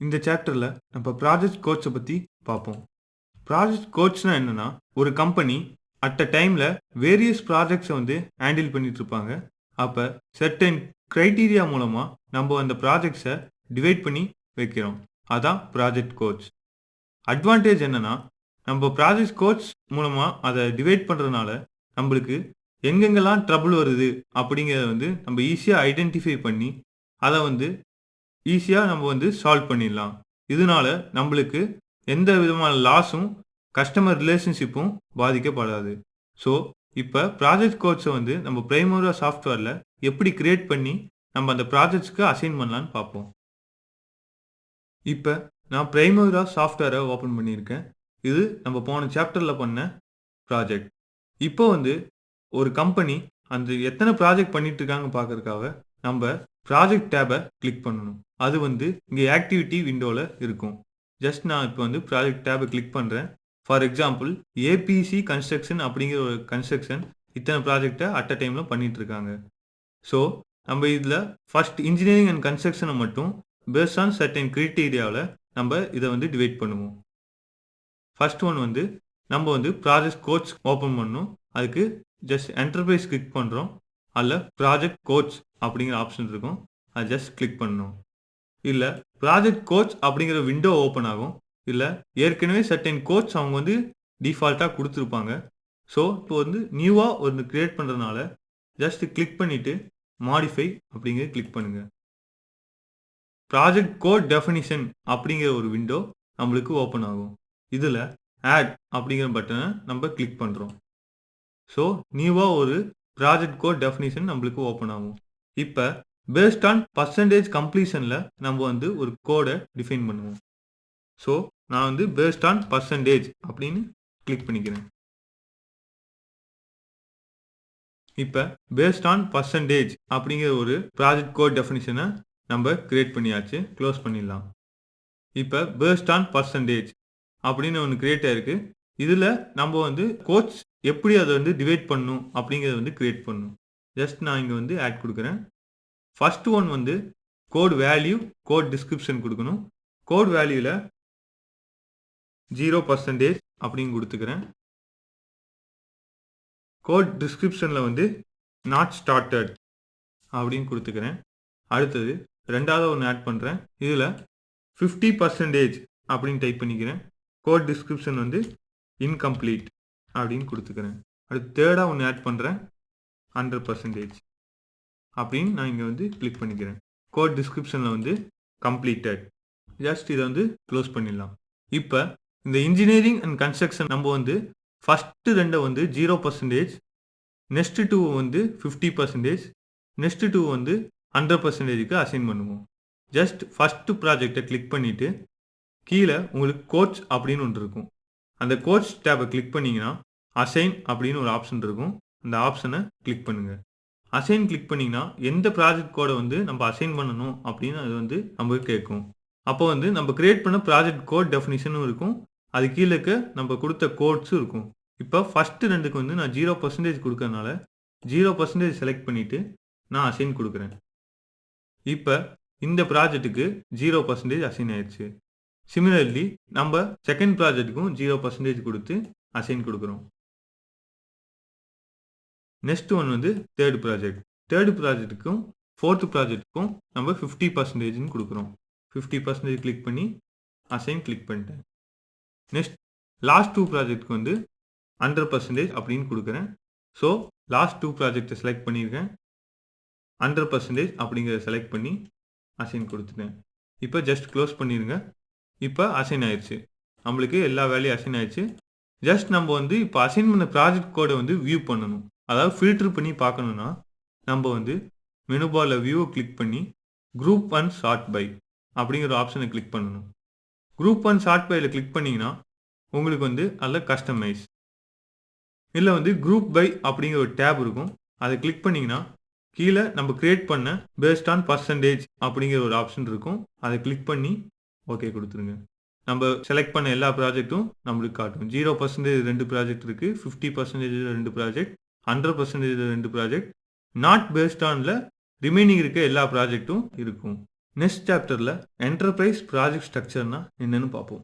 இந்த சாப்டர்ல நம்ம ப்ராஜெக்ட் கோட்ஸ பத்தி பார்ப்போம். ப்ராஜெக்ட் கோட்ஸ்னா என்னன்னா, ஒரு கம்பெனி அட் அ டைம்ல வேரியஸ் ப்ராஜெக்ட்ஸ ஹேண்டில் பண்ணிட்டு இருப்பாங்க. அப்ப செர்டைன் கிரைட்டீரியா மூலமா நம்ம அந்த ப்ராஜெக்ட்ஸ டிவைட் பண்ணி வைக்கிறோம். அதான் ப்ராஜெக்ட் கோட்ஸ். அட்வான்டேஜ் என்னன்னா, நம்ம ப்ராஜெக்ட் கோட்ஸ் மூலமா அத டிவைட் பண்றதுனால, நம்பளுக்கு எங்கெங்கெல்லாம் ட்ரபிள் வருது அப்படிங்கிறத நம்ம ஈஸியா ஐடென்டிஃபை பண்ணி, அத ஈஸியா நம்ம சால்வ் பண்ணிடலாம். இதனால நம்பளுக்கு எந்த விதமான லாஸும், கஸ்டமர் ரிலேஷன்ஷிப்பும் பாதிக்கப்படாது. ஸோ, இப்ப ப்ராஜெக்ட் கோட்ஸ நம்ம பிரைமோரா சாஃப்ட்வேர்ல எப்படி கிரியேட் பண்ணி, நம்ம அந்த ப்ராஜெக்ட்ஸ்க்கு அசைன் பண்ணலான்னு பார்ப்போம். இப்ப நான் பிரைமோரா சாஃப்ட்வேர ஓப்பன் பண்ணியிருக்கேன். இது நம்ம போன சாப்டர்ல பண்ண ப்ராஜெக்ட். இப்போ ஒரு கம்பெனி அந்த எத்தன ப்ராஜெக்ட் பண்ணிட்டு இருக்காங்கன்னு பார்க்கறதுக்காக, நம்ப ப்ராஜெக்ட் டேப கிளிக் பண்ணணும். அது இங்க ஆக்டிவிட்டி விண்டோல இருக்கும். ஜஸ்ட் நான் இப்ப ப்ராஜெக்ட் டேப கிளிக் பண்றேன். ஃபார் எக்ஸாம்பிள் ஏபிசி கன்ஸ்ட்ரக்ஷன் அப்படிங்கிற ஒரு கன்ஸ்ட்ரக்ஷன் இத்தன ப்ராஜெக்ட்ட அட் அ டைம்ல பண்ணிட்டு இருக்காங்க. ஸோ, நம்ம இதுல ஃபர்ஸ்ட் இன்ஜினியரிங் அண்ட் கன்ஸ்ட்ரக்ஷன மட்டும் பேஸ்ட் ஆன் சர்டைன் கிரைட்டீரியால நம்ம இத டிவைட் பண்ணுவோம். ஃபர்ஸ்ட் ஒன் நம்ம ப்ராஜெக்ட் கோட்ஸ் ஓப்பன் பண்ணணும். அதுக்கு ஜஸ்ட் என்டர்பிரைஸ் கிளிக் பண்றோம். அதுல ப்ராஜெக்ட் கோட்ஸ் அப்படிங்கிற ஆப்ஷன் இருக்கும். அத ஜஸ்ட் கிளிக் பண்ணணும். இல்ல ப்ராஜெக்ட் கோட்ஸ் அப்படிங்கிற விண்டோ ஓப்பன் ஆகும். இல்ல ஏற்கனவே சர்டைன் கோட்ஸ் அவங்க டிஃபால்ட்டா குடுத்திருப்பாங்க. ஸோ, இப்போ நியூவா ஒண்ணு கிரியேட் பண்றதுனால ஜஸ்ட் கிளிக் பண்ணிட்டு மாடிஃபை அப்படிங்கிறத கிளிக் பண்ணுங்க. ப்ராஜெக்ட் கோட் டெஃபினிஷன் அப்படிங்கிற ஒரு விண்டோ நம்மளுக்கு ஓப்பன் ஆகும். இதுல ஆட் அப்படிங்கிற பட்டன நம்ம கிளிக் பண்றோம். ஸோ, நியூவா ஒரு ப்ராஜெக்ட் கோட் டெஃபினிஷன் நம்மளுக்கு ஓப்பன் ஆகும். இப்ப பேஸ்ட் ஆன் பெர்சன்டேஜ் கம்ப்ளீஷன்ல நம்ம ஒரு கோட டிஃபைன் பண்ணுவோம். ஸோ, நான் பேஸ்ட் ஆன் பெர்சன்டேஜ் அப்படின்னு கிளிக் பண்ணிக்கிறேன். இப்ப பேஸ்ட் ஆன் பெர்சன்டேஜ் அப்படிங்கிற ஒரு ப்ராஜெக்ட் கோட் டெஃபினிஷன நம்ம கிரியேட் பண்ணியாச்சு. க்ளோஸ் பண்ணிடலாம். இப்ப பேஸ்ட் ஆன் பெர்சன்டேஜ் அப்படின்னு ஒண்ணு கிரியேட் ஆயிருக்கு. இதுல நம்ம கோட்ஸ் எப்படி அத டிவைட் பண்ணணும் அப்படிங்கிறத கிரியேட் பண்ணணும். ஜஸ்ட் நான் இங்க ஆட் குடுக்குறேன். First one code value, code description குடுக்கணும். கோட் வேல்யூல 0% அப்படின்னு குடுத்துக்கிறேன். கோட் டிஸ்கிரிப்ஷன்ல நாட் ஸ்டார்டட் அப்படின்னு குடுத்துக்கிறேன். அடுத்தது ரெண்டாவது ஒன்னு ஆட் பண்றேன். இதுல 50% அப்படின்னு டைப் பண்ணிக்கிறேன். கோட் டிஸ்கிரிப்ஷன் இன்கம்ப்ளீட் அப்படின்னு குடுத்துக்கிறேன். அடுத்து தேர்டா ஒன்னு ஆட் பண்றேன். 100% அப்படின்னு நான் இங்க கிளிக் பண்ணிக்கிறேன். கோட் டிஸ்கிரிப்ஷன்ல கம்ப்ளீட்டட். ஜஸ்ட் இத க்ளோஸ் பண்ணிடலாம். இப்ப இந்த இன்ஜினியரிங் அண்ட் கன்ஸ்ட்ரக்ஷன் நம்ம ஃபர்ஸ்ட் 2 0%, நெக்ஸ்ட் 2 50%, நெக்ஸ்ட் 2 100%க்கு அசைன் பண்ணுவோம். ஜஸ்ட் ஃபர்ஸ்ட் ப்ராஜெக்ட்ட கிளிக் பண்ணிட்டு கீழ உங்களுக்கு கோட்ஸ் அப்படின்னு ஒன்று இருக்கும். அந்த கோட்ஸ் டேப கிளிக் பண்ணீங்கன்னா அசைன் அப்படின்னு ஒரு ஆப்ஷன் இருக்கும். அந்த ஆப்ஷன கிளிக் பண்ணுங்க. அசைன் கிளிக் பண்ணீங்கன்னா எந்த ப்ராஜெக்ட் கோட நம்ம அசைன் பண்ணணும் அப்படின்னு அது நமக்கு கேட்கும். அப்போ நம்ம கிரியேட் பண்ண ப்ராஜெக்ட் கோட் டெஃபினிஷனும் இருக்கும். அது கீழ இருக்க நம்ம கொடுத்த கோட்ஸும் இருக்கும். இப்ப ஃபர்ஸ்ட் 2க்கு நான் 0% குடுக்கறனால 0% செலக்ட் பண்ணிட்டு நான் அசைன் குடுக்குறேன். இப்ப இந்த ப்ராஜெக்ட்க்கு 0% அசைன் ஆயிருச்சு. சிமிலர்லி நம்ம செகண்ட் ப்ராஜெக்ட்க்கும் 0% குடுத்து அசைன் குடுக்குறோம். Next one third project. Third ப்ராஜெக்ட்க்கும் ஃபோர்த் ப்ராஜெக்ட்க்கும் நம்ம 50%ன்னு குடுக்குறோம். 50% கிளிக் பண்ணி அசைன் கிளிக் பண்ணிட்டேன். நெக்ஸ்ட் லாஸ்ட் 2 ப்ராஜெக்ட்க்கு 100% அப்படின்னு குடுக்குறேன். ஸோ, லாஸ்ட் 2 ப்ராஜெக்ட்ட செலக்ட் பண்ணியிருக்கேன். 100% அப்படிங்கிறத செலக்ட் பண்ணி அசைன் குடுத்துட்டேன். இப்ப ஜஸ்ட் க்ளோஸ் பண்ணிருங்க. இப்ப அசைன் ஆயிருச்சு. நம்மளுக்கு எல்லா வேலையும் அசைன் ஆயிருச்சு. ஜஸ்ட் நம்ம இப்ப அசைன் பண்ண ப்ராஜெக்ட் கோட வியூ பண்ணணும். அதாவது ஃபில்டர் பண்ணி பார்க்கணும்னா நம்ம மெனு பார்ல வியூவ கிளிக் பண்ணி குரூப் அண்ட் சார்ட் பை அப்படிங்கிற ஆப்ஷனை கிளிக் பண்ணணும். குரூப் அண்ட் சார்ட் பைல கிளிக் பண்ணீங்கன்னா உங்களுக்கு அதுல கஸ்டமைஸ் இல்ல குரூப் பை அப்படிங்கிற ஒரு டேப் இருக்கும். அதை கிளிக் பண்ணீங்கன்னா கீழ நம்ம கிரியேட் பண்ண பேஸ்ட் ஆன் பெர்சன்டேஜ் அப்படிங்கிற ஒரு ஆப்ஷன் இருக்கும். அதை கிளிக் பண்ணி ஓகே கொடுத்துருங்க. நம்ம செலக்ட் பண்ண எல்லா ப்ராஜெக்ட்டும் நம்மளுக்கு காட்டும். 0% 2 ப்ராஜெக்ட் இருக்கு. 50% 2 ப்ராஜெக்ட், 100% 2 ப்ராஜெக்ட், நாட் பேஸ்ட் ஆன்ல ரிமைனிங் இருக்க எல்லா ப்ராஜெக்ட்டும் இருக்கும். நெக்ஸ்ட் சாப்டரில் என்டர்பிரைஸ் ப்ராஜெக்ட் ஸ்ட்ரக்சர்னா என்னன்னு பார்ப்போம்.